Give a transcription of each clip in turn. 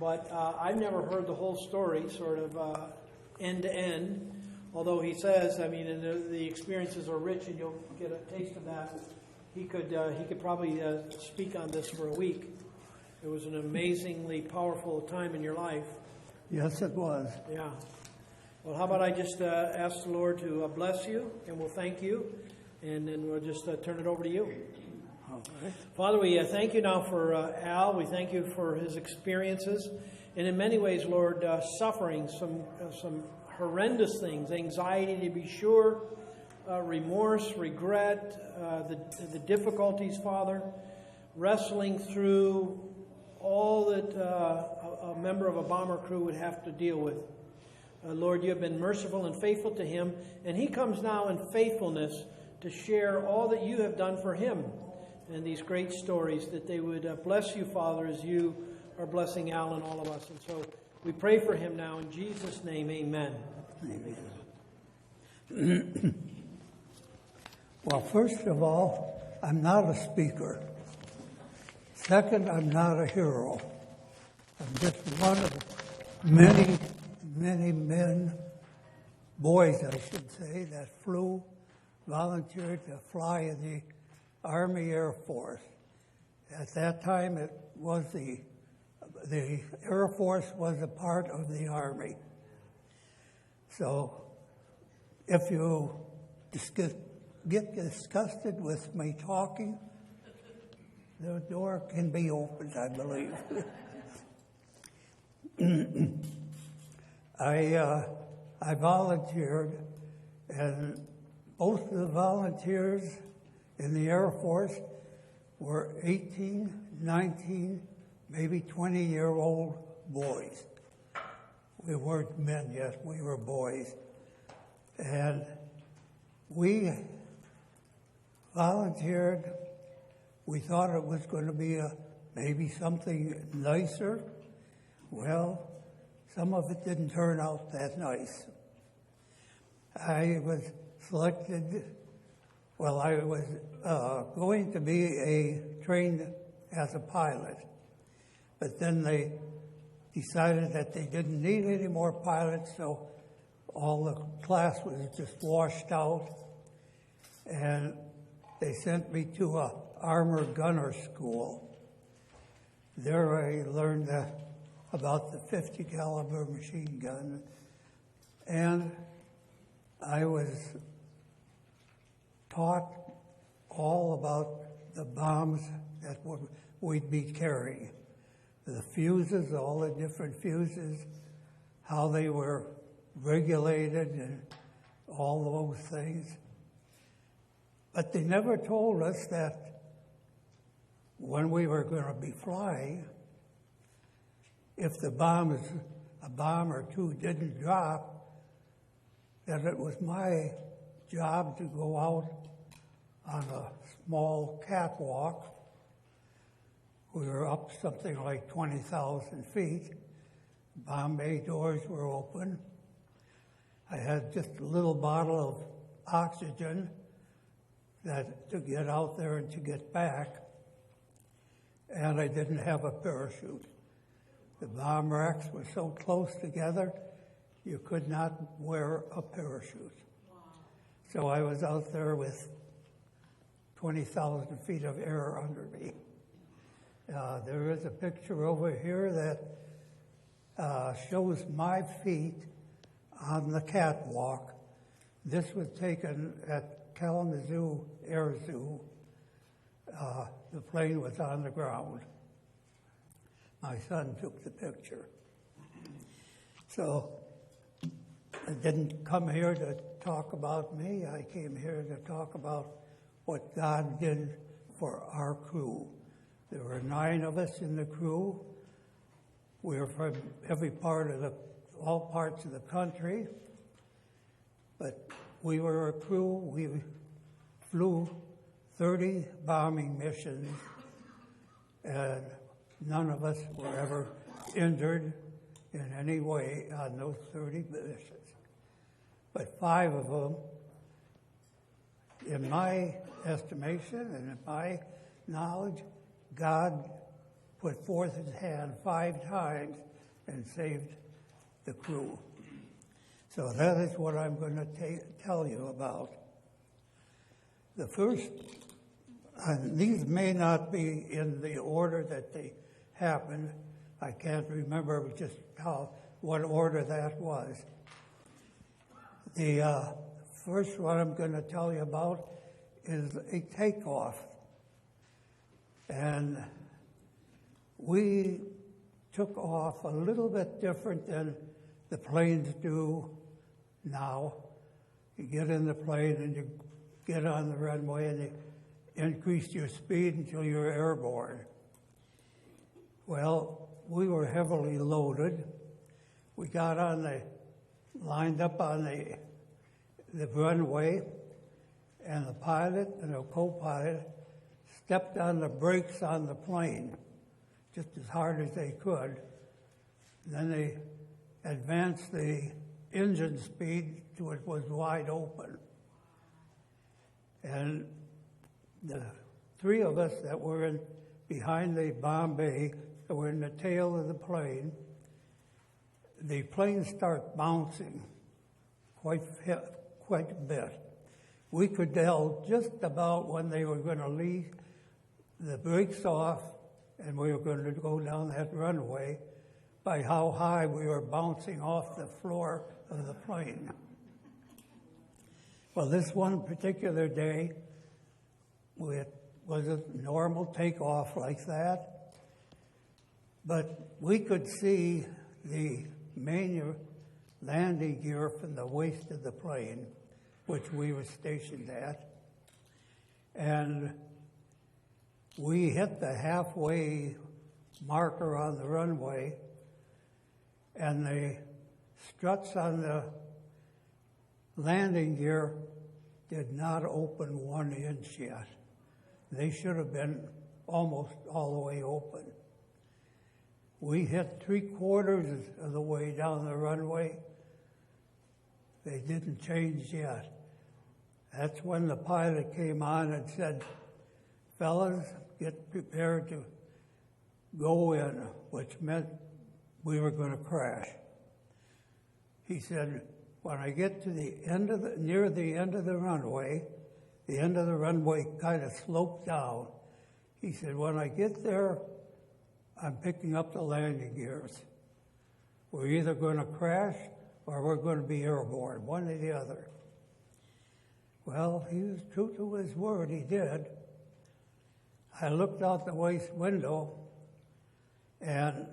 but I've never heard the whole story, sort of end to end. Although he says, I mean, and the experiences are rich, and you'll get a taste of that. He could probably speak on this for a week. It was an amazingly powerful time in your life. Yes, it was. Yeah. Well, how about I just ask the Lord to bless you, and we'll thank you, and then we'll just turn it over to you. All right. Father, we thank you now for Al. We thank you for his experiences, and in many ways, Lord, suffering, some horrendous things, anxiety to be sure, remorse, regret, the difficulties, Father, wrestling through all that a member of a bomber crew would have to deal with. Lord, you have been merciful and faithful to him, and he comes now in faithfulness to share all that you have done for him and these great stories, that they would bless you, Father, as you are blessing Al and all of us. And so we pray for him now in Jesus' name, amen. Amen. Well, first of all, I'm not a speaker. Second, I'm not a hero. I'm just one of many, many men, boys, I should say, that volunteered to fly in the Army Air Force. At that time, it was the Air Force was a part of the Army. So if you get disgusted with me talking, the door can be opened, I believe. I volunteered, and both of the volunteers in the Air Force were 18, 19, maybe 20-year-old boys. We weren't men yet, we were boys. And we volunteered. We thought it was going to be maybe something nicer. Well, some of it didn't turn out that nice. I was selected, well, I was going to be trained as a pilot, but then they decided that they didn't need any more pilots, so all the class was just washed out, and they sent me to a armor gunner school. There I learned about the 50 caliber machine gun, and I was taught all about the bombs that we'd be carrying. The fuses, all the different fuses, how they were regulated and all those things. But they never told us that when we were going to be flying, if a bomb or two didn't drop, that it was my job to go out on a small catwalk. We were up something like 20,000 feet. Bomb bay doors were open. I had just a little bottle of oxygen to get out there and to get back. And I didn't have a parachute. The bomb racks were so close together, you could not wear a parachute. Wow. So I was out there with 20,000 feet of air under me. There is a picture over here that shows my feet on the catwalk. This was taken at Kalamazoo Air Zoo. The plane was on the ground. My son took the picture. So I didn't come here to talk about me. I came here to talk about what God did for our crew. There were 9 of us in the crew. We were from all parts of the country. But we were a crew. We flew 30 bombing missions, and none of us were ever injured in any way on those 30 missions. But 5 of them, in my estimation and in my knowledge, God put forth his hand 5 times and saved the crew. So that is what I'm going to tell you about. The first, these may not be in the order that they happened. I can't remember just what order that was. The first one I'm going to tell you about is a takeoff. And we took off a little bit different than the planes do now. You get in the plane and you get on the runway and you increase your speed until you're airborne. Well, we were heavily loaded. We got lined up on the runway, and the pilot and the co-pilot stepped on the brakes on the plane just as hard as they could. Then they advanced the engine speed till it was wide open. And the 3 of us that were behind the bomb bay, that were in the tail of the plane start bouncing quite a bit. We could tell just about when they were going to leave the brakes off and we were going to go down that runway by how high we were bouncing off the floor of the plane. Well, this one particular day, it was a normal takeoff like that, but we could see the main landing gear from the waist of the plane, which we were stationed at. And we hit the halfway marker on the runway, and the struts on the landing gear did not open 1 inch yet. They should have been almost all the way open. We hit 3/4 of the way down the runway. They didn't change yet. That's when the pilot came on and said, "Fellas, get prepared to go in," which meant we were going to crash. He said, "When I get to near the end of the runway kind of sloped down." He said, "When I get there, I'm picking up the landing gears. We're either going to crash or we're going to be airborne, one or the other." Well, he was true to his word, he did. I looked out the waist window, and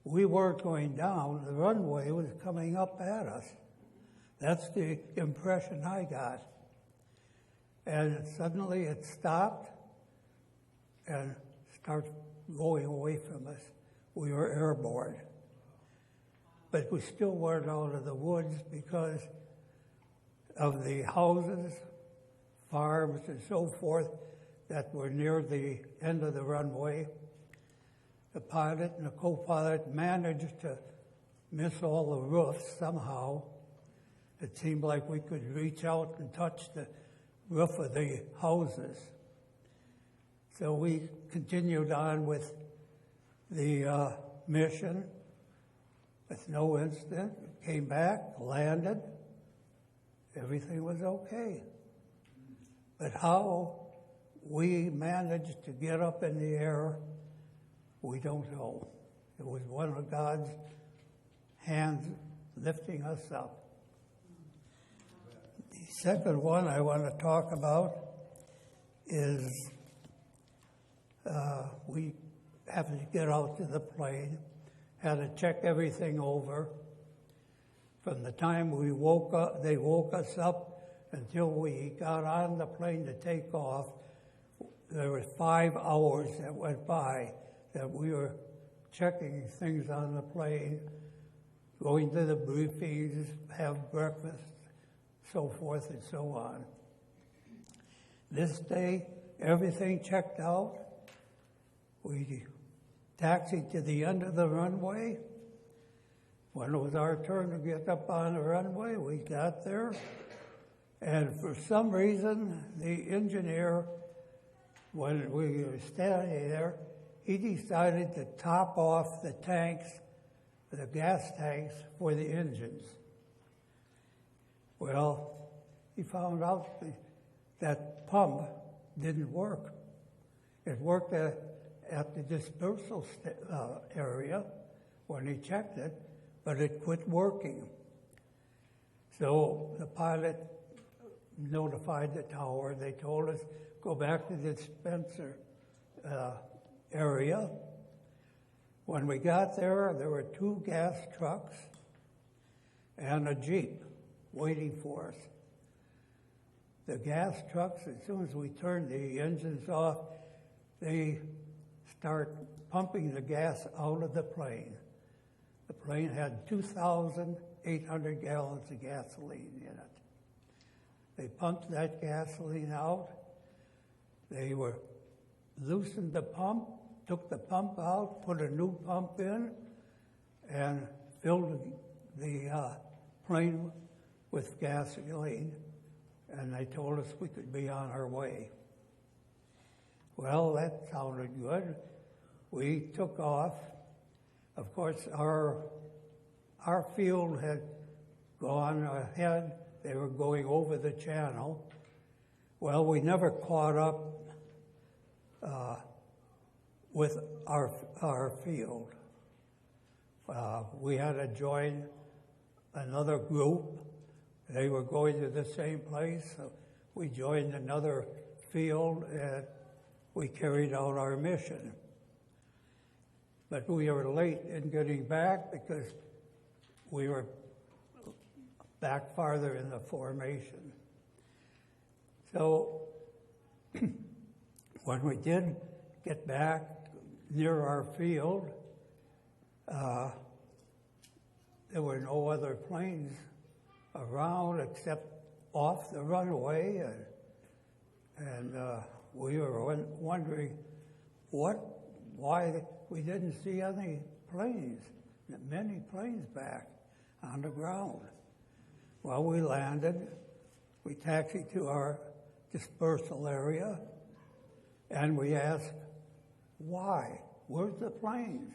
we weren't going down. The runway was coming up at us. That's the impression I got. And suddenly it stopped and started going away from us. We were airborne. But we still weren't out of the woods because of the houses, farms, and so forth that were near the end of the runway. The pilot and the co-pilot managed to miss all the roofs somehow. It seemed like we could reach out and touch the roof of the houses. So we continued on with the mission with no incident. Came back, landed. Everything was okay. But how we managed to get up in the air, we don't know. It was one of God's hands lifting us up. The second one I want to talk about is we happened to get out to the plane, had to check everything over. From the time we woke up, they woke us up until we got on the plane to take off, there were 5 hours that went by that we were checking things on the plane, going to the briefings, have breakfast, so forth and so on. This day, everything checked out. We taxied to the end of the runway. When it was our turn to get up on the runway, we got there. And for some reason, the engineer, when we were standing there, he decided to top off the tanks, the gas tanks for the engines. Well, he found out that pump didn't work. It worked at the dispersal area when he checked it, but it quit working. So the pilot notified the tower. They told us, go back to the dispenser area. When we got there, there were 2 gas trucks and a Jeep waiting for us. The gas trucks, as soon as we turned the engines off, they start pumping the gas out of the plane. The plane had 2,800 gallons of gasoline in it. They pumped that gasoline out. They were loosened the pump, took the pump out, put a new pump in, and filled the plane with gasoline, and they told us we could be on our way. Well, that sounded good. We took off. Of course, our field had gone ahead. They were going over the channel. Well, we never caught up with our field. We had to join another group. They were going to the same place, so we joined another field and we carried out our mission. But we were late in getting back because we were back farther in the formation. So when we did get back near our field, there were no other planes around except off the runway, and we were wondering why we didn't see any planes, many planes back on the ground. Well, we landed, we taxied to our dispersal area, and we asked, why? Where's the planes?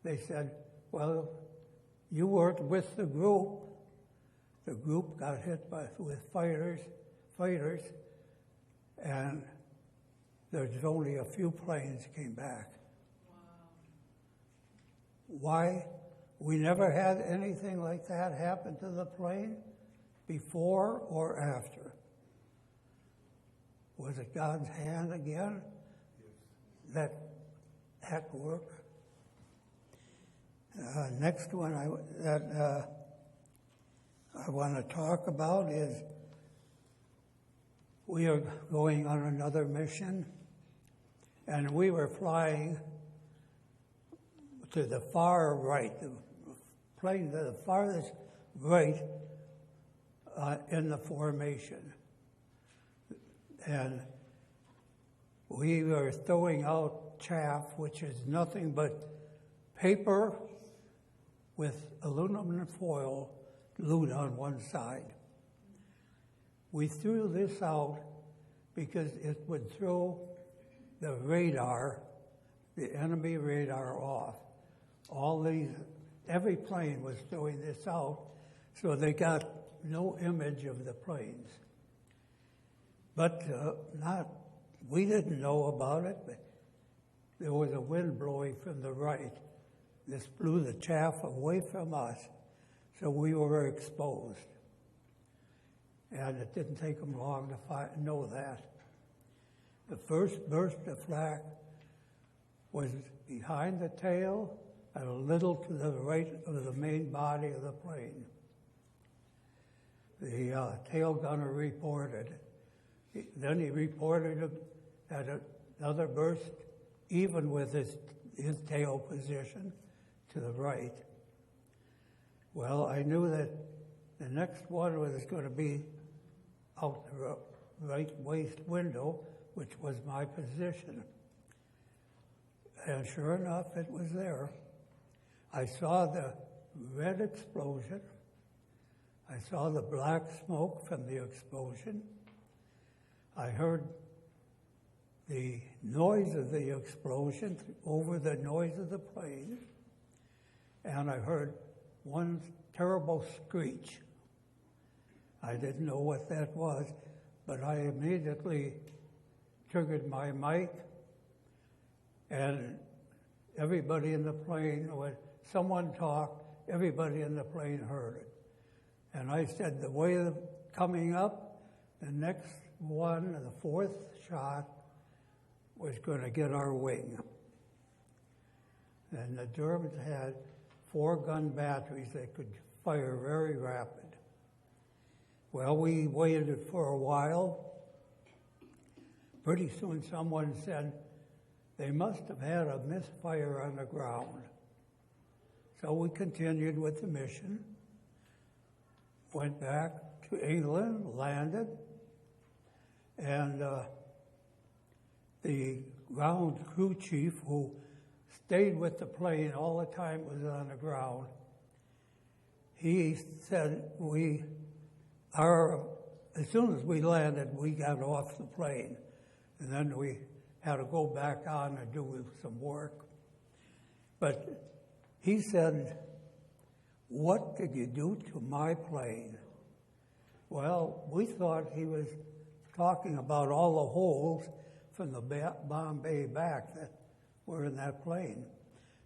They said, well, you weren't with the group. The group got hit with fighters, and there's only a few planes came back. Wow. Why? We never had anything like that happen to the plane before or after. Was it God's hand again that worked? Next one I want to talk about is we are going on another mission, and we were flying to the far right, the plane to the farthest right in the formation. And we were throwing out chaff, which is nothing but paper with aluminum foil glued on one side. We threw this out because it would throw the radar, the enemy radar, off. Every plane was throwing this out, so they got no image of the planes. But we didn't know about it, but there was a wind blowing from the right. This blew the chaff away from us, so we were exposed. And it didn't take them long to know that. The first burst of flak was behind the tail and a little to the right of the main body of the plane. The tail gunner reported. Then he reported at another burst, even with his tail position to the right. Well, I knew that the next one was going to be out the right waist window, which was my position. And sure enough, it was there. I saw the red explosion. I saw the black smoke from the explosion. I heard the noise of the explosion over the noise of the plane, and I heard one terrible screech. I didn't know what that was, but I immediately triggered my mic, and everybody in the plane, when someone talked, everybody in the plane heard it. And I said, the way of coming up, the next one, the fourth shot, was going to get our wing. And the Germans had 4-gun batteries that could fire very rapid. Well, we waited for a while. Pretty soon someone said they must have had a misfire on the ground. So we continued with the mission, went back to England, landed, and the ground crew chief who stayed with the plane all the time it was on the ground, he said as soon as we landed, we got off the plane, and then we had to go back on and do some work. But he said, "What did you do to my plane?" Well, we thought he was talking about all the holes from the bomb bay back that were in that plane.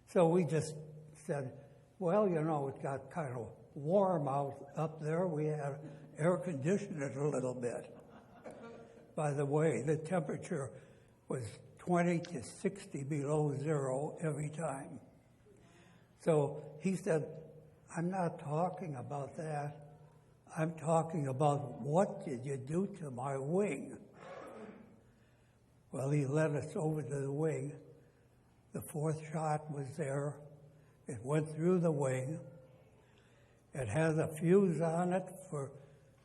So we just said, well, you know, it got kind of warm up there. We had air conditioned it a little bit. By the way, the temperature was 20 to 60 below zero every time. So he said, I'm not talking about that. I'm talking about what did you do to my wing? Well, he led us over to the wing. The fourth shot was there. It went through the wing. It has a fuse on it for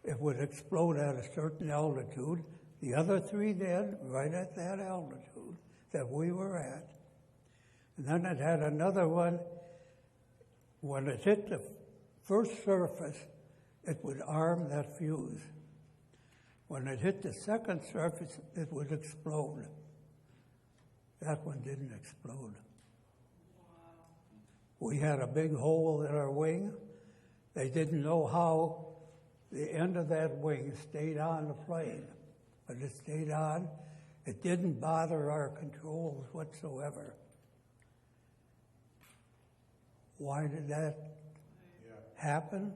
it would explode at a certain altitude. The other three did, right at that altitude that we were at. And then it had another one. When it hit the first surface, it would arm that fuse. When it hit the second surface, it would explode. That one didn't explode. We had a big hole in our wing. They didn't know how the end of that wing stayed on the plane, but it stayed on. It didn't bother our controls whatsoever. Why did that happen?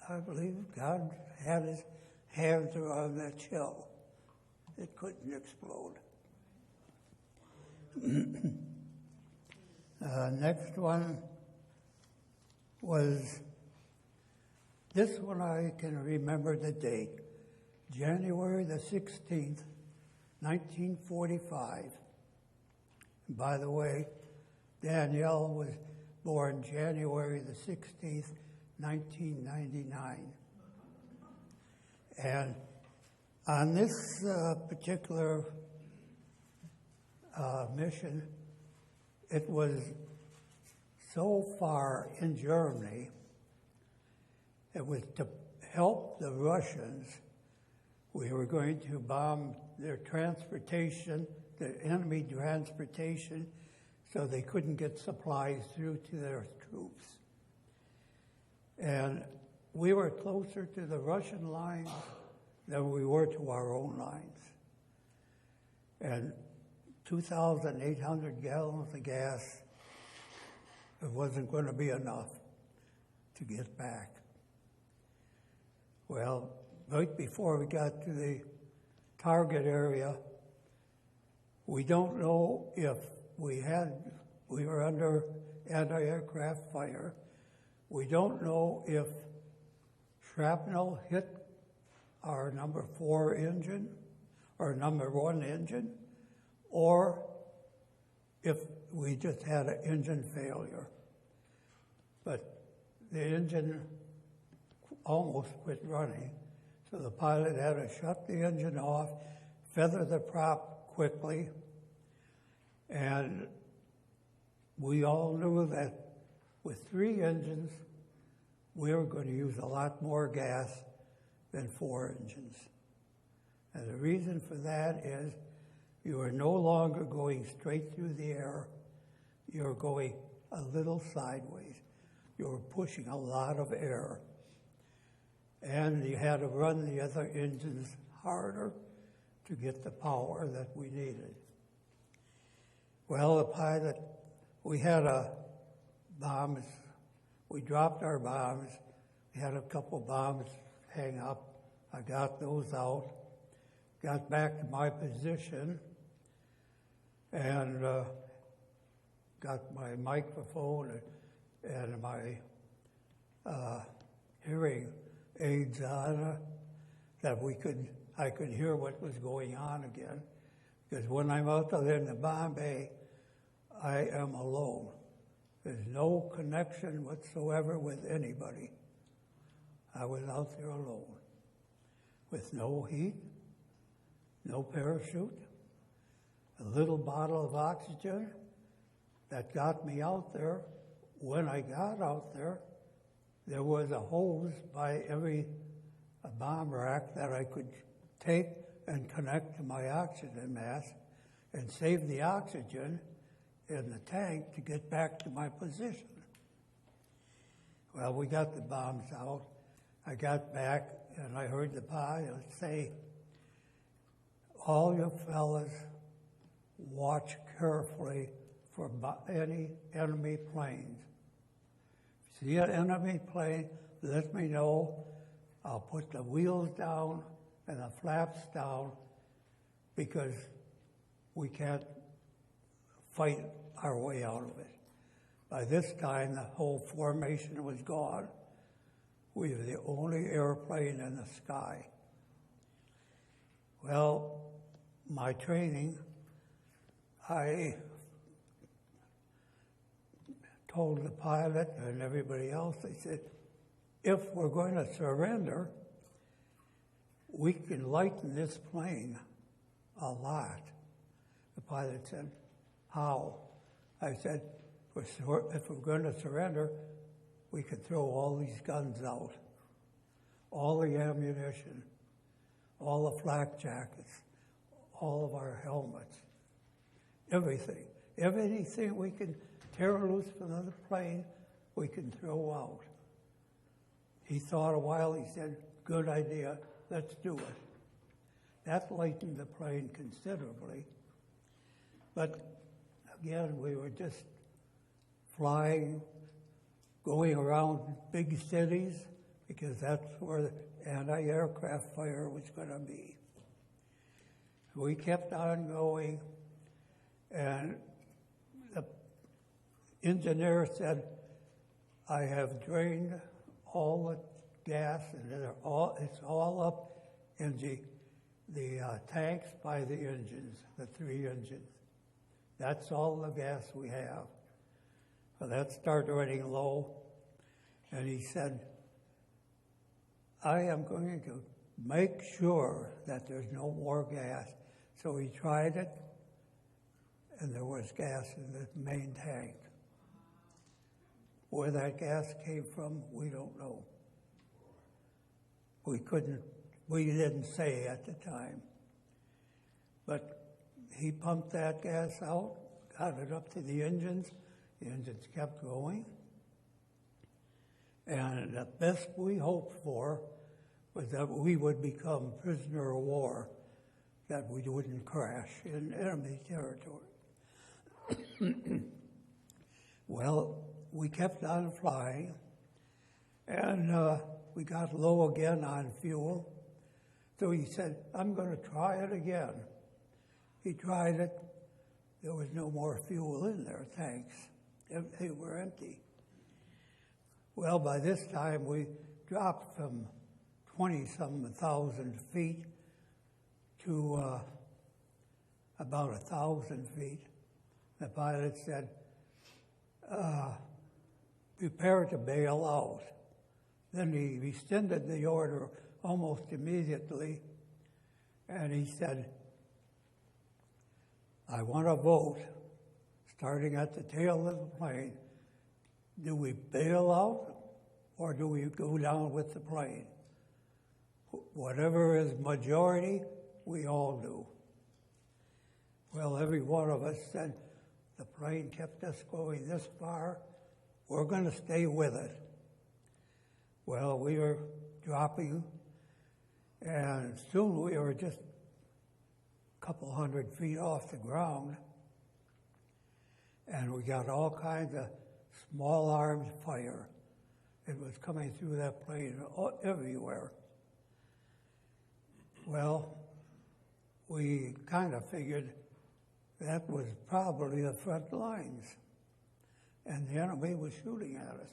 I believe God had his hands around that shell. It couldn't explode. Next one was, this one I can remember the date, January the 16th, 1945. And by the way, Danielle was born January the 16th, 1999. And on this particular mission, it was so far in Germany, it was to help the Russians. We were going to bomb their transportation, the enemy transportation, so they couldn't get supplies through to their troops. And we were closer to the Russian lines than we were to our own lines. And 2,800 gallons of gas, it wasn't going to be enough to get back. Well, right before we got to the target area, we don't know if we were under anti-aircraft fire. We don't know if shrapnel hit our number 4 engine or number 1 engine, or if we just had an engine failure. But the engine almost quit running, so the pilot had to shut the engine off, feather the prop quickly, and we all knew that with 3 engines, we were going to use a lot more gas than 4 engines. And the reason for that is You are no longer going straight through the air. You're going a little sideways. You're pushing a lot of air. And you had to run the other engines harder to get the power that we needed. Well, the pilot, we had bombs. We dropped our bombs. We had a couple bombs hang up. I got those out, got back to my position, and got my microphone and my hearing aids on that I could hear what was going on again. Because when I'm out there in the bomb bay, I am alone. There's no connection whatsoever with anybody. I was out there alone with no heat, no parachute, a little bottle of oxygen that got me out there. When I got out there, there was a hose by every bomb rack that I could take and connect to my oxygen mask and save the oxygen in the tank to get back to my position. Well, we got the bombs out. I got back and I heard the pilot say, all you fellas watch carefully for any enemy planes. If you see an enemy plane, let me know. I'll put the wheels down and the flaps down because we can't fight our way out of it. By this time, the whole formation was gone. We were the only airplane in the sky. Well, my training, I told the pilot and everybody else, I said, if we're going to surrender, we can lighten this plane a lot. The pilot said, how? I said, if we're going to surrender, we could throw all these guns out, all the ammunition, all the flak jackets, all of our helmets, everything. Everything we can tear loose from the plane, we can throw out. He thought a while, he said, good idea, let's do it. That lightened the plane considerably. But again, we were just flying, going around big cities, because that's where the anti-aircraft fire was going to be. We kept on going, and the engineer said, I have drained all the gas, and it's all up in the tanks by the engines, the 3 engines. That's all the gas we have. So that started running low, and he said, I am going to make sure that there's no more gas. So he tried it, and there was gas in the main tank. Where that gas came from, we don't know. We didn't say at the time. But he pumped that gas out, got it up to the engines. The engines kept going. And the best we hoped for was that we would become prisoner of war, that we wouldn't crash in enemy territory. Well, we kept on flying, and we got low again on fuel. So he said, I'm going to try it again. He tried it. There was no more fuel in their tanks. They were empty. Well, by this time, we dropped from 20-some thousand feet to about 1,000 feet. The pilot said, prepare to bail out. Then he rescinded the order almost immediately, and he said, I want to vote, starting at the tail of the plane. Do we bail out, or do we go down with the plane? Whatever is majority, we all do. Well, every one of us said, the plane kept us going this far, we're going to stay with it. Well, we were dropping, and soon we were just a couple 100 feet off the ground, and we got all kinds of small arms fire. It was coming through that plane everywhere. Well, we kind of figured that was probably the front lines, and the enemy was shooting at us.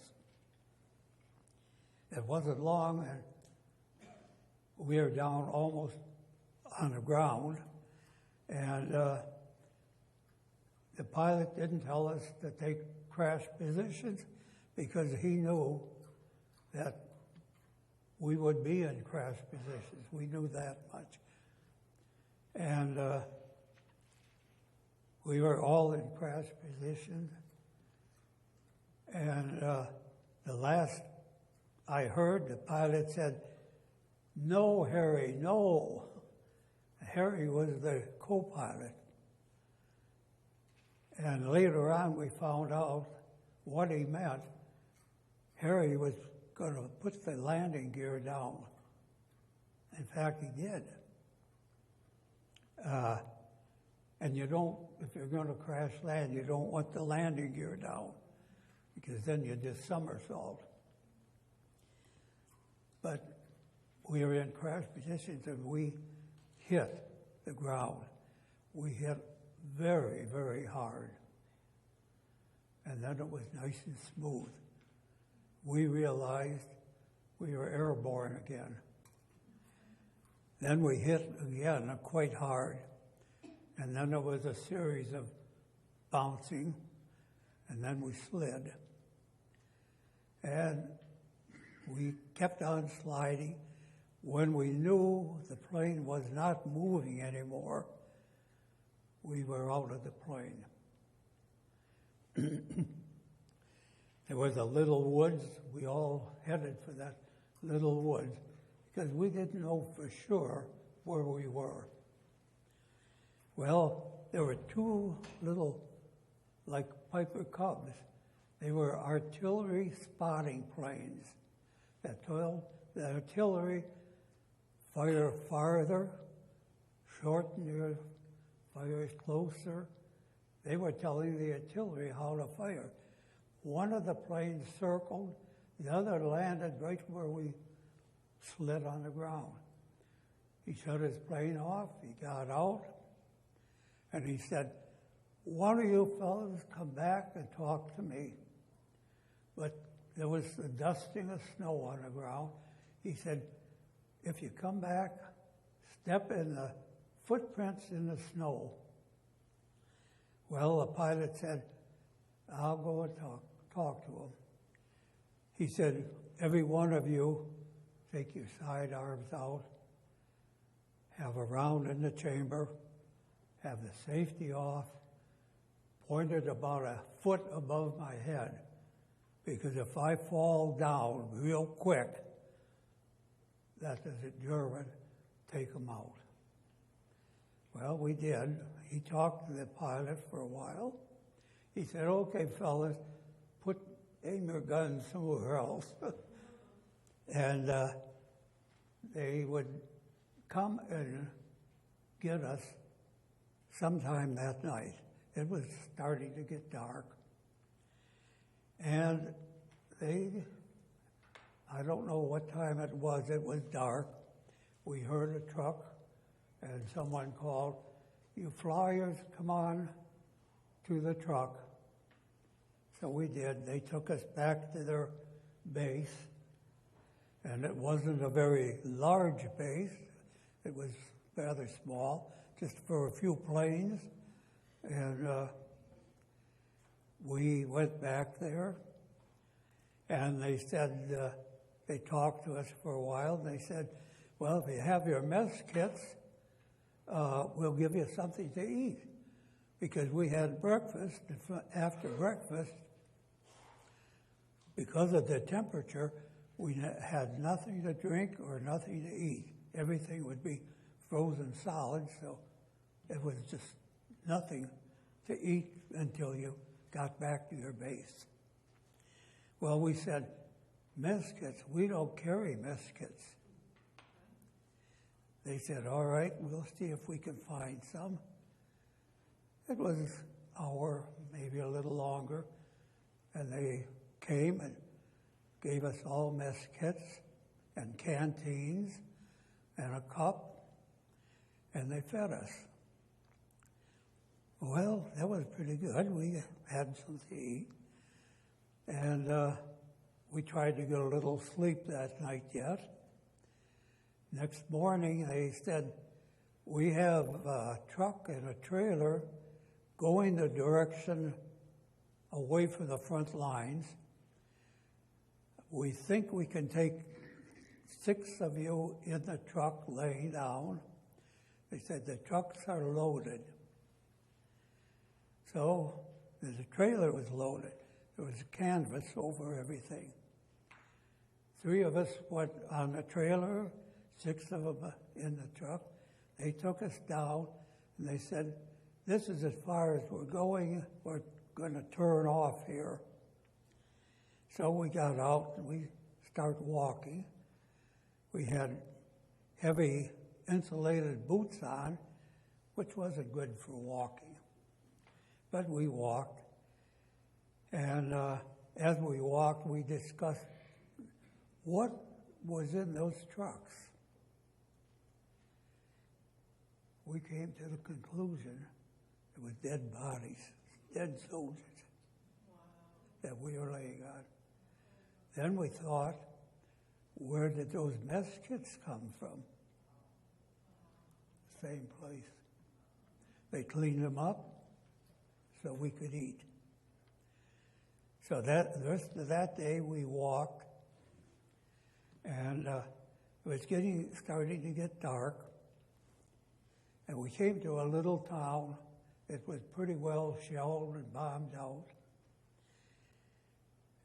It wasn't long, and we were down almost on the ground, and the pilot didn't tell us to take crash positions because he knew that we would be in crash positions. We knew that much. And we were all in crash positions. And the last I heard, the pilot said, "No, Harry, no." Harry was the co-pilot. And later on, we found out what he meant. Harry was going to put the landing gear down. In fact, he did. And you don't, if you're going to crash land, you don't want the landing gear down, because then you just somersault. But we were in crash positions, and we hit the ground. We hit very, very hard. And then it was nice and smooth. We realized we were airborne again. Then we hit again quite hard. And then there was a series of bouncing, and then we slid. And we kept on sliding. When we knew the plane was not moving anymore, we were out of the plane. There was a little woods. We all headed for that little woods because we didn't know for sure where we were. Well, there were two little, like Piper Cubs. They were artillery spotting planes that told the artillery fire farther, shorten your fires closer. They were telling the artillery how to fire. One of the planes circled, the other landed right where we slid on the ground. He shut his plane off, he got out, and he said, "One of you fellows come back and talk to me." But there was the dusting of snow on the ground. He said, "If you come back, step in the footprints in the snow." Well, the pilot said, "I'll go and talk to him." He said, "Every one of you, take your side arms out, have a round in the chamber, have the safety off, point it about a foot above my head, because if I fall down real quick, that is a German, take them out." Well, we did. He talked to the pilot for a while. He said, "Okay, fellas, aim your guns somewhere else." And they would come and get us sometime that night. It was starting to get dark. And I don't know what time it was dark. We heard a truck, and someone called, "You flyers, come on to the truck." So we did. They took us back to their base, and it wasn't a very large base. It was rather small, just for a few planes. And we went back there, and they said, they talked to us for a while, and they said, "Well, if you have your mess kits, we'll give you something to eat." Because we had breakfast, and after breakfast, because of the temperature, we had nothing to drink or nothing to eat. Everything would be frozen solid, so it was just nothing to eat until you got back to your base. Well, we said, mess kits, we don't carry mess kits. They said, all right, we'll see if we can find some. It was an hour, maybe a little longer, and they came and gave us all mess kits and canteens and a cup, and they fed us. Well, that was pretty good. We had something to eat. And we tried to get a little sleep that night yet. Next morning, they said, we have a truck and a trailer going the direction away from the front lines. We think we can take 6 of you in the truck laying down. They said, the trucks are loaded. So the trailer was loaded. There was a canvas over everything. 3 of us went on the trailer, 6 of them in the truck. They took us down, and they said, this is as far as we're going. We're going to turn off here. So we got out, and we started walking. We had heavy insulated boots on, which wasn't good for walking. But we walked. And as we walked, we discussed what was in those trucks. We came to the conclusion it was dead bodies, dead soldiers that we were laying on. Then we thought, where did those mess kits come from? Same place. They cleaned them up so we could eat. So the rest of that day we walked, and it was starting to get dark, and we came to a little town that was pretty well shelled and bombed out.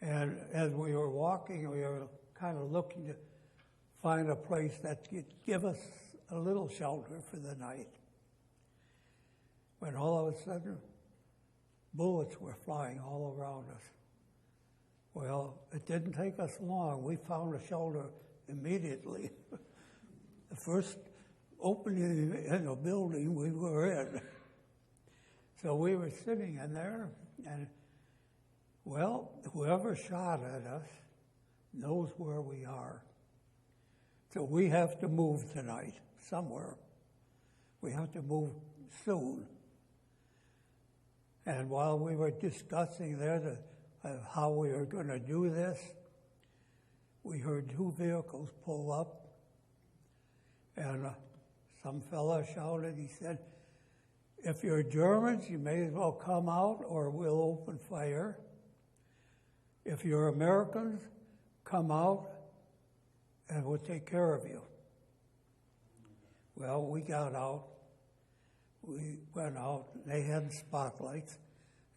And as we were walking, we were kind of looking to find a place that could give us a little shelter for the night. When all of a sudden, bullets were flying all around us. Well, it didn't take us long. We found a shelter immediately. The first opening in a building we were in. So we were sitting in there, and, well, whoever shot at us knows where we are. So we have to move tonight, somewhere. We have to move soon. And while we were discussing there how we were going to do this, we heard 2 vehicles pull up, and some fella shouted, he said, if you're Germans, you may as well come out or we'll open fire. If you're Americans, come out and we'll take care of you. Well, we got out. We went out. They had spotlights.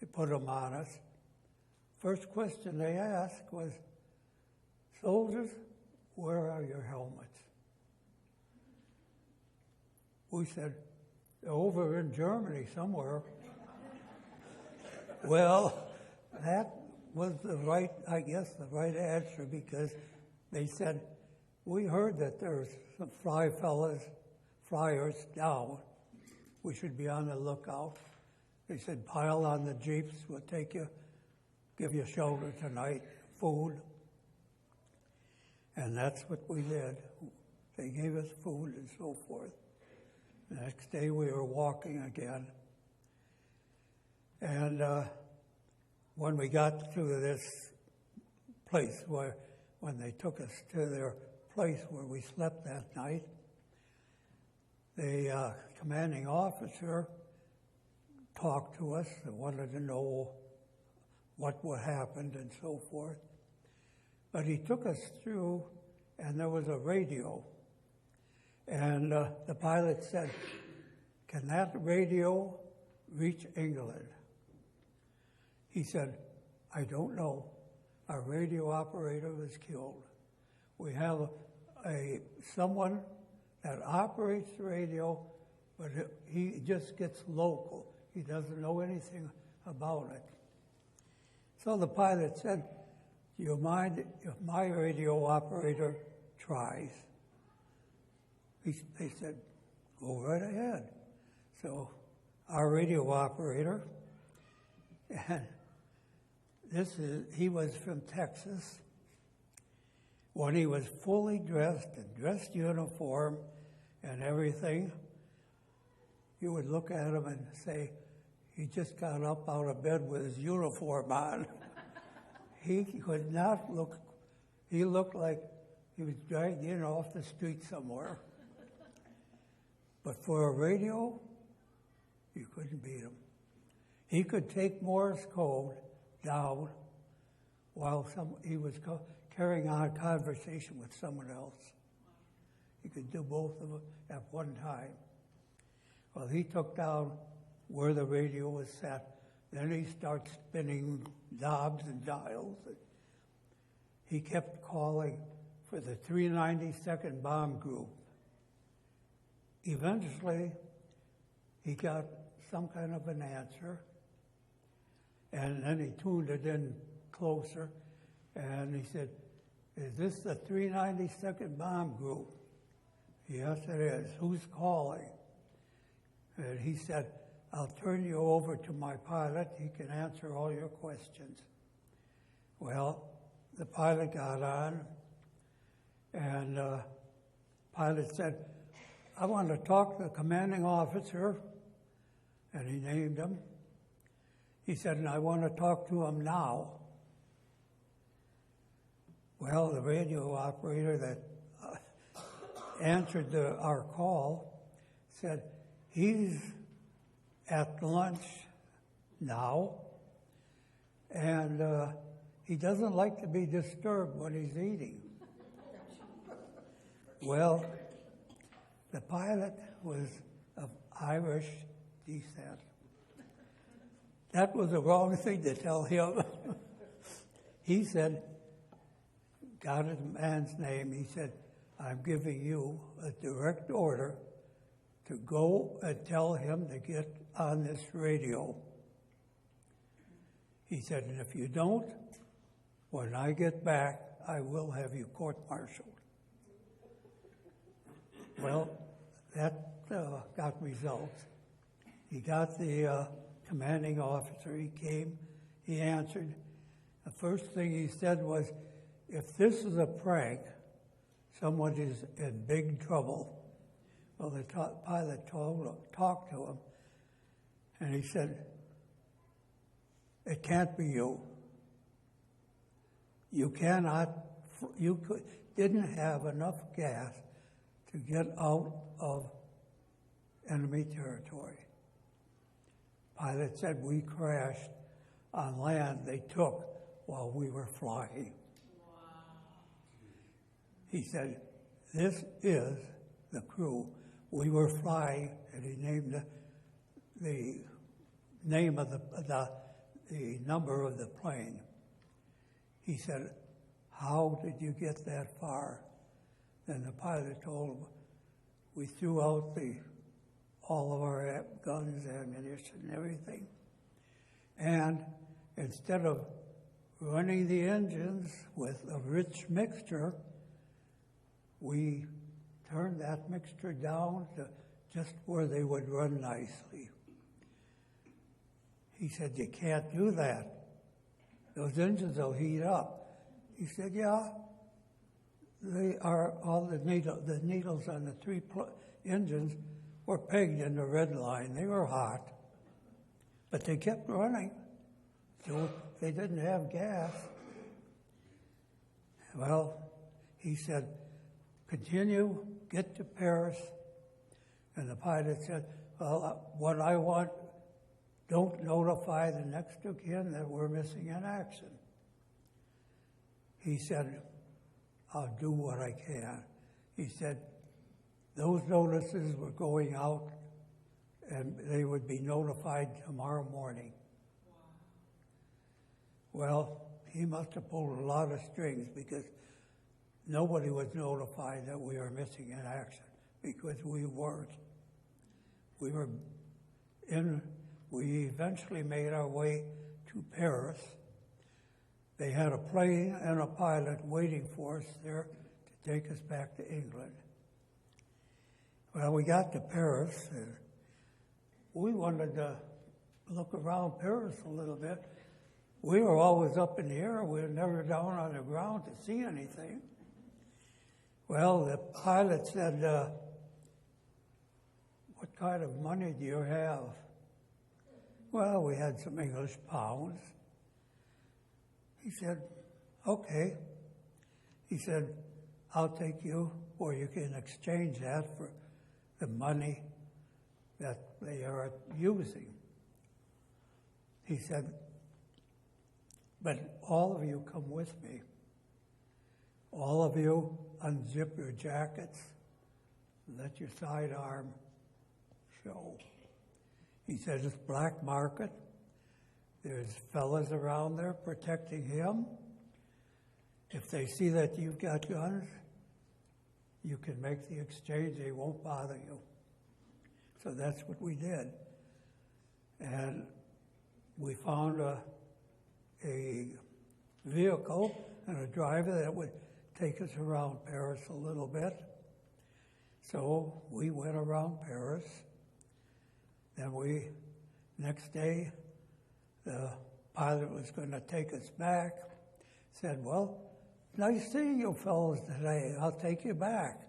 They put them on us. First question they asked was, soldiers, where are your helmets? We said, they're over in Germany somewhere. Well, that was the right answer, because they said, we heard that there's some flyers down. We should be on the lookout. They said, pile on the jeeps, we'll take you, give you shelter tonight, food. And that's what we did. They gave us food and so forth. The next day we were walking again. And when we got to this place when they took us to their place where we slept that night, the commanding officer talked to us and wanted to know what happened and so forth. But he took us through, and there was a radio. And the pilot said, can that radio reach England? He said, I don't know. Our radio operator was killed. We have someone that operates the radio, but he just gets local. He doesn't know anything about it. So the pilot said, "Do you mind if my radio operator tries?" They said, "Go right ahead." So our radio operator, and he was from Texas. When he was fully dressed in dress uniform and everything, you would look at him and say, he just got up out of bed with his uniform on. He could not look, he looked like he was dragged in off the street somewhere. But for a radio, you couldn't beat him. He could take Morse code down while he was carrying on a conversation with someone else. He could do both of them at one time. Well, he took down where the radio was set. Then he started spinning knobs and dials. He kept calling for the 392nd Bomb Group. Eventually, he got some kind of an answer, and then he tuned it in closer, and he said, "Is this the 392nd Bomb Group?" "Yes, it is." "Who's calling?" And he said, "I'll turn you over to my pilot. He can answer all your questions." Well, the pilot got on, and pilot said, "I want to talk to the commanding officer," and he named him. He said, "And I want to talk to him now." Well, the radio operator that answered our call said, "He's at lunch now, and he doesn't like to be disturbed when he's eating." Well, the pilot was of Irish descent. That was the wrong thing to tell him. He said, got his man's name, he said, "I'm giving you a direct order to go and tell him to get on this radio." He said, "And if you don't, when I get back, I will have you court-martialed." Well, that got results. He got the commanding officer. He came, he answered. The first thing he said was, "If this is a prank, someone is in big trouble." Well, the pilot talked to him, and he said, "It can't be you. You didn't have enough gas to get out of enemy territory." Pilot said, "We crashed on land they took while we were flying." Wow. He said, "This is the crew. We were flying," and he named the name of the number of the plane. He said, "How did you get that far?" Then the pilot told him, "We threw out all of our guns, ammunition, and everything. And instead of running the engines with a rich mixture, we turned that mixture down to just where they would run nicely." He said, "You can't do that. Those engines will heat up." He said, "Yeah, they are all the needles on the three engines were pegged in the red line. They were hot, but they kept running, so they didn't have gas." Well, he said, "Continue, get to Paris." And the pilot said, "Well, what I want, don't notify the next of kin that we're missing in action." He said, "I'll do what I can." He said, "Those notices were going out, and they would be notified tomorrow morning." Wow. Well, he must have pulled a lot of strings, because nobody was notified that we were missing in action, because we weren't. We were in we eventually made our way to Paris. They had a plane and a pilot waiting for us there to take us back to England. Well, we got to Paris, and we wanted to look around Paris a little bit. We were always up in the air. We were never down on the ground to see anything. Well, the pilot said, what kind of money do you have? Well, we had some English pounds. He said, okay. He said, I'll take you, or you can exchange that for the money that they are using. He said, but all of you come with me. All of you unzip your jackets, let your sidearm show. He said, it's black market. There's fellas around there protecting him. If they see that you've got guns, you can make the exchange. They won't bother you. So that's what we did. And we found a vehicle and a driver that would take us around Paris a little bit. So we went around Paris. Then next day, the pilot was going to take us back. Said, well, nice seeing you fellows today. I'll take you back.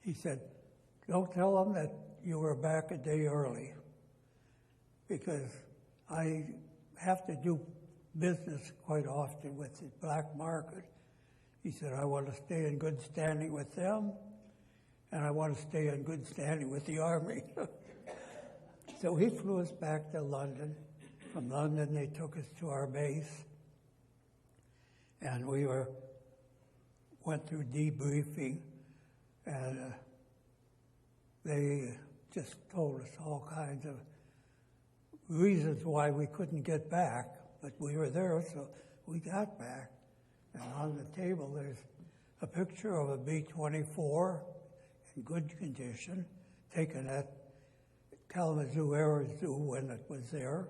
He said, don't tell them that you were back a day early, because I have to do business quite often with the black market. He said, I want to stay in good standing with them, and I want to stay in good standing with the Army. So he flew us back to London. From London, they took us to our base, and we went through debriefing, and they just told us all kinds of reasons why we couldn't get back, but we were there, so we got back. And on the table, there's a picture of a B-24 in good condition, taken at Kalamazoo Air Zoo when it was there.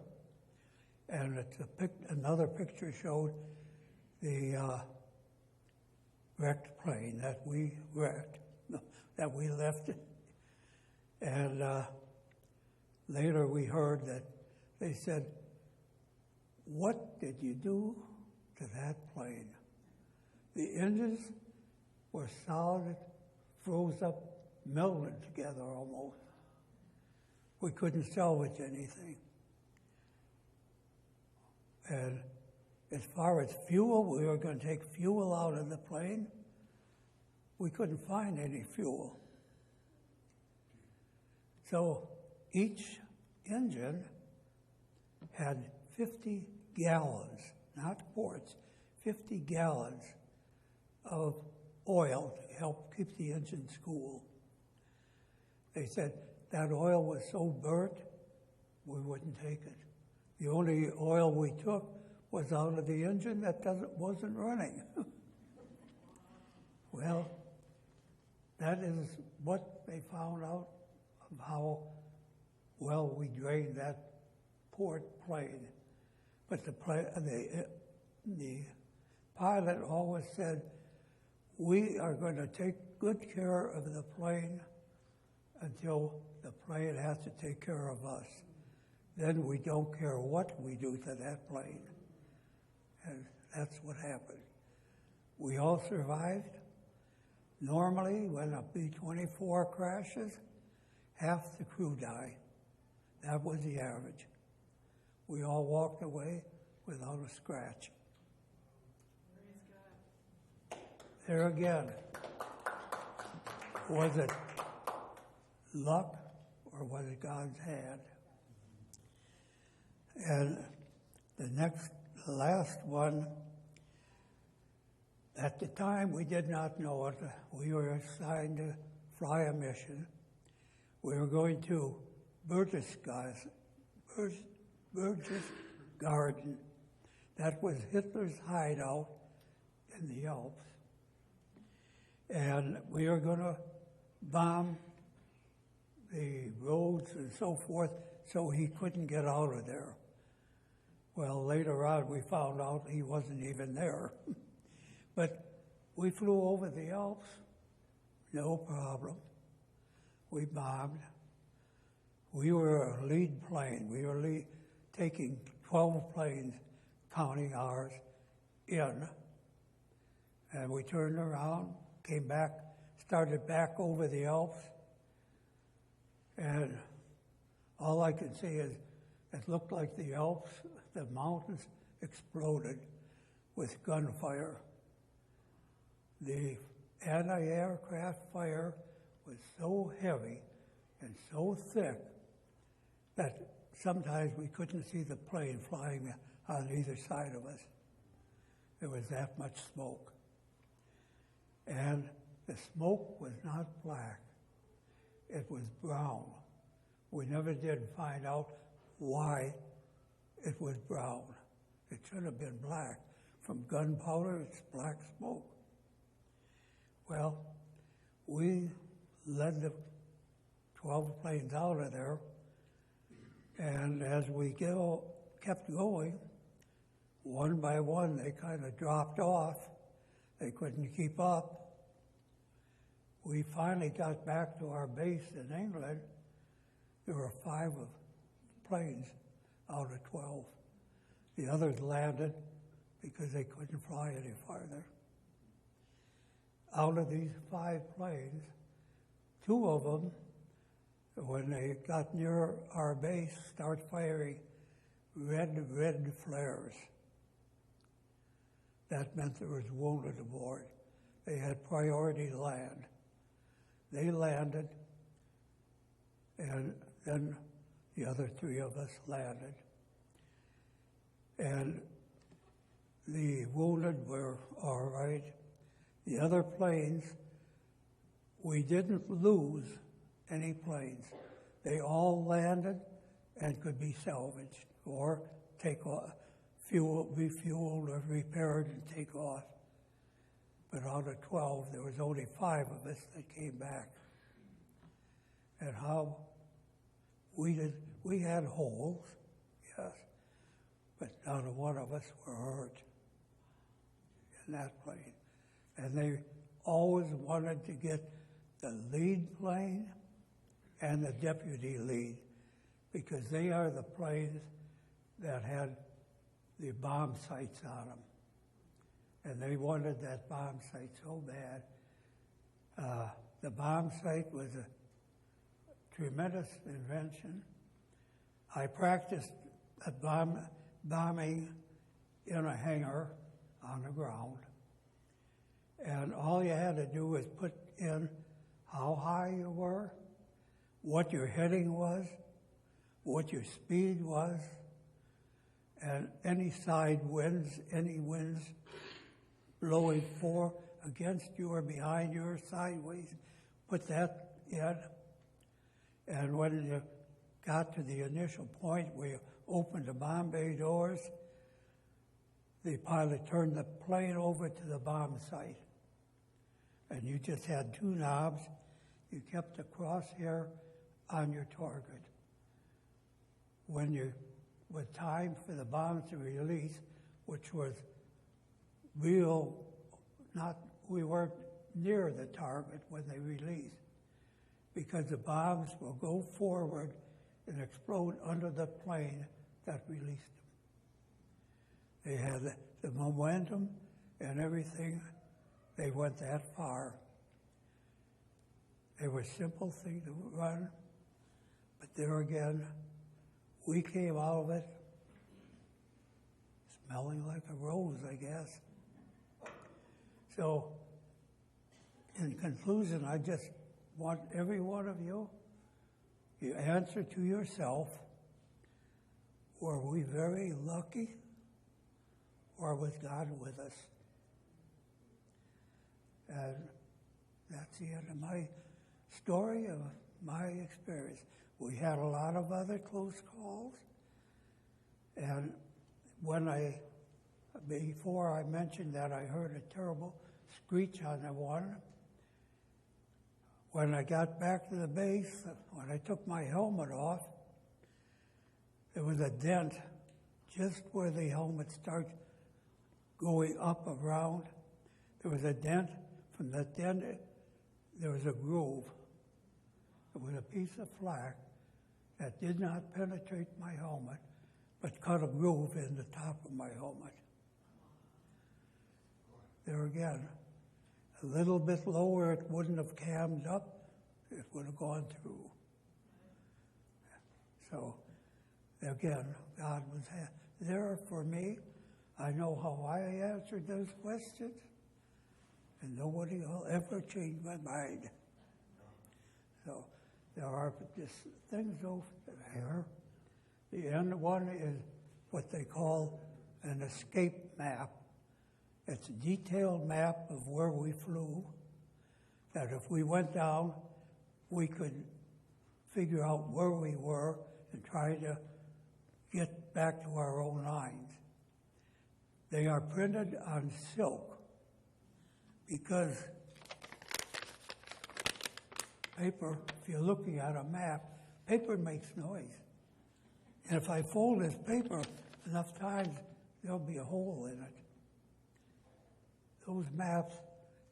And another picture showed the wrecked plane that we left. And later we heard that they said, what did you do to that plane? The engines were solid, froze up, melted together almost. We couldn't salvage anything. And as far as fuel, we were going to take fuel out of the plane. We couldn't find any fuel. So each engine had 50 gallons, not quarts, 50 gallons of oil to help keep the engines cool. They said that oil was so burnt, we wouldn't take it. The only oil we took was out of the engine that wasn't running. Well, that is what they found out of how well we drained that port plane. But the pilot always said, we are going to take good care of the plane until the plane has to take care of us. Then we don't care what we do to that plane. And that's what happened. We all survived. Normally, when a B-24 crashes, half the crew die. That was the average. We all walked away without a scratch. There again, was it luck or was it God's hand? And the last one, at the time we did not know it. We were assigned to fly a mission. We were going to Berchtesgaden. That was Hitler's hideout in the Alps. And we were going to bomb the roads and so forth so he couldn't get out of there. Well, later on we found out he wasn't even there. But we flew over the Alps, no problem. We bombed. We were a lead plane. We were taking 12 planes, counting ours, in. And we turned around, came back, started back over the Alps. And all I could see is it looked like the Alps, the mountains exploded with gunfire. The anti-aircraft fire was so heavy and so thick that sometimes we couldn't see the plane flying on either side of us. There was that much smoke. And the smoke was not black. It was brown. We never did find out why it was brown. It should have been black. From gunpowder, it's black smoke. Well, we led the 12 planes out of there, and as we kept going, one by one, they kind of dropped off. They couldn't keep up. We finally got back to our base in England. There were 5 planes out of 12. The others landed because they couldn't fly any farther. Out of these 5 planes, 2 of them, when they got near our base, started firing red flares. That meant there was wounded aboard. They had priority to land. They landed, and then the other 3 of us landed. And the wounded were all right. The other planes, we didn't lose any planes. They all landed and could be salvaged or take off, refueled or repaired and take off. But out of 12, there was only 5 of us that came back. And how we had holes, yes, but not a one of us were hurt in that plane. And they always wanted to get the lead plane and the deputy lead, because they are the planes that had the bomb sights on them. And they wanted that bomb sight so bad. The bomb sight was a tremendous invention. I practiced at bombing in a hangar on the ground. And all you had to do was put in how high you were, what your heading was, what your speed was, and any side winds, any winds blowing against you or behind you or sideways, put that in. And when you got to the initial point where you opened the bomb bay doors, the pilot turned the plane over to the bomb site. And you just had 2 knobs. You kept the crosshair on your target. When you was time for the bomb to release, which was we weren't near the target when they released, because the bombs will go forward and explode under the plane that released them. They had the momentum and everything. They went that far. They were simple things to run, but there again, we came out of it smelling like a rose, I guess. So, in conclusion, I just want every one of you answer to yourself, were we very lucky, or was God with us? And that's the end of my story of my experience. We had a lot of other close calls. And before I mentioned that I heard a terrible screech on the one, when I got back to the base, when I took my helmet off, there was a dent just where the helmet starts going up around. There was a dent. From that dent, there was a groove. It was a piece of flak that did not penetrate my helmet, but cut a groove in the top of my helmet. There again, a little bit lower, it wouldn't have cammed up, it would have gone through. So, again, God was there for me. I know how I answered those questions, and nobody will ever change my mind. So, there are just things over there. The end one is what they call an escape map. It's a detailed map of where we flew, that if we went down, we could figure out where we were and try to get back to our own lines. They are printed on silk because paper, if you're looking at a map, paper makes noise. And if I fold this paper enough times, there'll be a hole in it. Those maps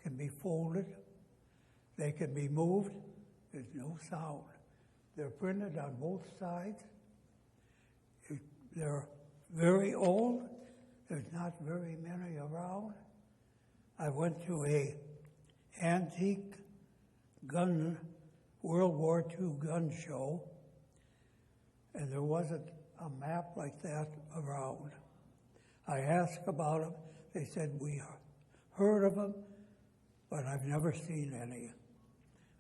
can be folded, they can be moved, there's no sound. They're printed on both sides. They're very old, there's not very many around. I went to a antique gun, World War II gun show, and there wasn't a map like that around. I asked about them, they said, we heard of them, but I've never seen any.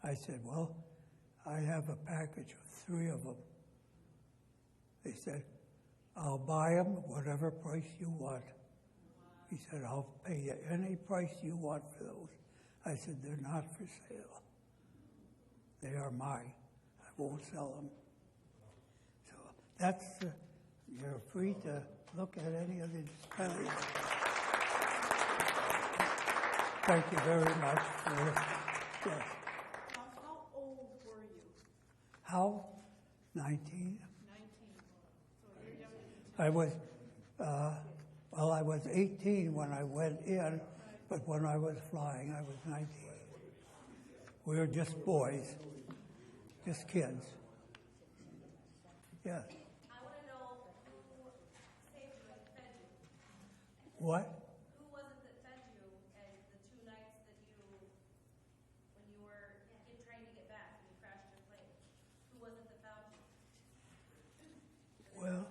I said, well, I have a package of 3 of them. They said, I'll buy them whatever price you want. He said, I'll pay you any price you want for those. I said, they're not for sale. They are mine. I won't sell them. So that's, you're free to look at any of these values. Thank you very much for this. Yes. How old were you? How? 19. 19. So you're younger than I was, well, I was 18 when I went in, but when I was flying, I was 19. We were just boys, just kids. Yes. I want to know who saved you and fed you. What? Who was it that fed you and the 2 nights that you, when you were trying to get back and you crashed your plane? Who was it that found you? Well,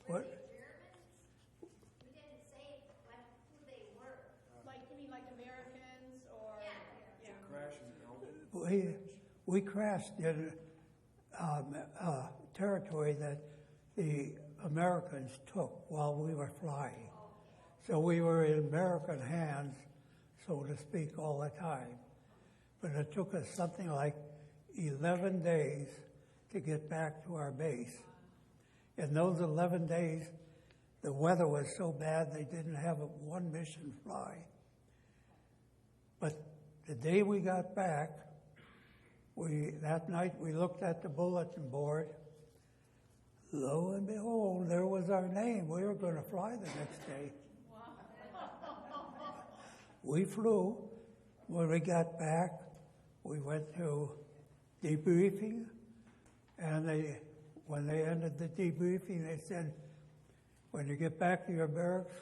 what? Germans? We didn't say who they were. like, you mean like Americans or? Yeah. We crashed in territory that the Americans took while we were flying. So we were in American hands, so to speak, all the time. But it took us something like 11 days to get back to our base. In those 11 days, the weather was so bad they didn't have one mission fly. But the day we got back, that night we looked at the bulletin board. Lo and behold, there was our name. We were going to fly the next day. We flew. When we got back, we went to debriefing, and when they ended the debriefing, they said, when you get back to your barracks,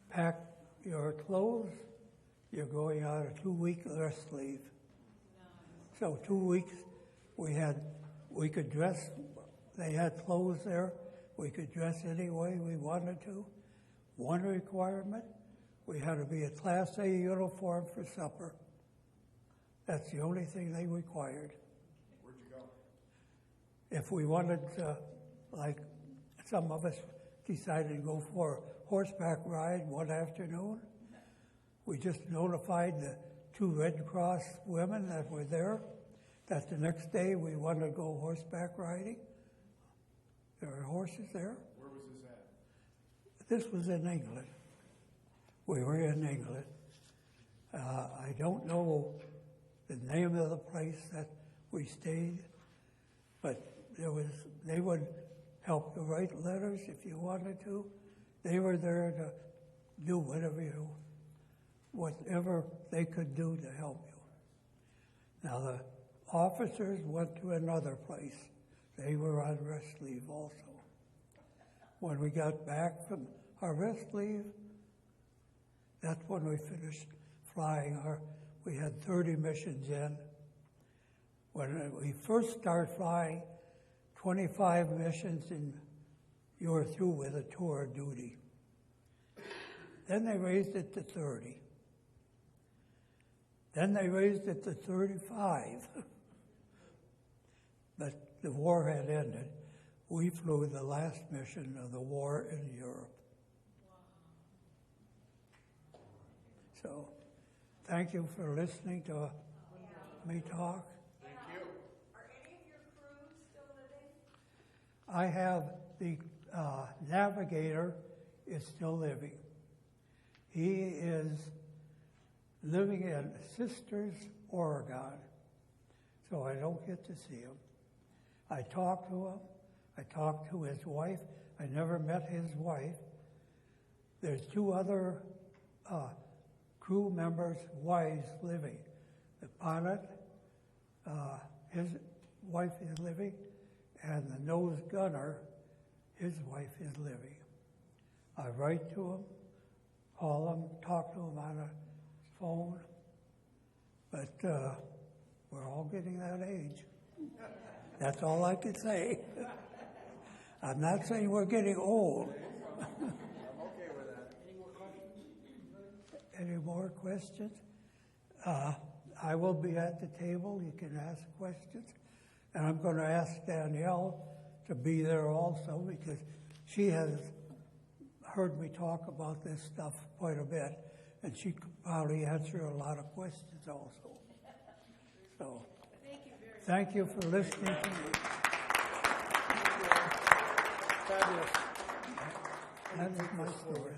pack your clothes. You're going on a 2-week rest leave. So 2 weeks, we could dress. They had clothes there. We could dress any way we wanted to. One requirement, we had to be a Class A uniform for supper. That's the only thing they required. Where'd you go? If we wanted to, like some of us decided to go for a horseback ride one afternoon, we just notified the 2 Red Cross women that were there that the next day we wanted to go horseback riding. There were horses there. Where was this at? This was in England. We were in England. I don't know the name of the place that we stayed, but they would help you write letters if you wanted to. They were there to do whatever they could do to help you. Now the officers went to another place. They were on rest leave also. When we got back from our rest leave, that's when we finished flying. We had 30 missions in. When we first started flying, 25 missions, and you were through with a tour of duty. Then they raised it to 30. Then they raised it to 35. But the war had ended. We flew the last mission of the war in Europe. So, thank you for listening to me talk. Thank you. Are any of your crews still living? I have the navigator is still living. He is living in Sisters, Oregon, so I don't get to see him. I talk to him. I talk to his wife. I never met his wife. There's 2 other crew members' wives living. The pilot, his wife is living, and the nose gunner, his wife is living. I write to him, call him, talk to him on a phone, but we're all getting that age. That's all I can say. I'm not saying we're getting old. I'm okay with that. Any more questions? I will be at the table. You can ask questions. And I'm going to ask Danielle to be there also because she has heard me talk about this stuff quite a bit, and she could probably answer a lot of questions also. So, thank you for listening to me. Fabulous. That is my story.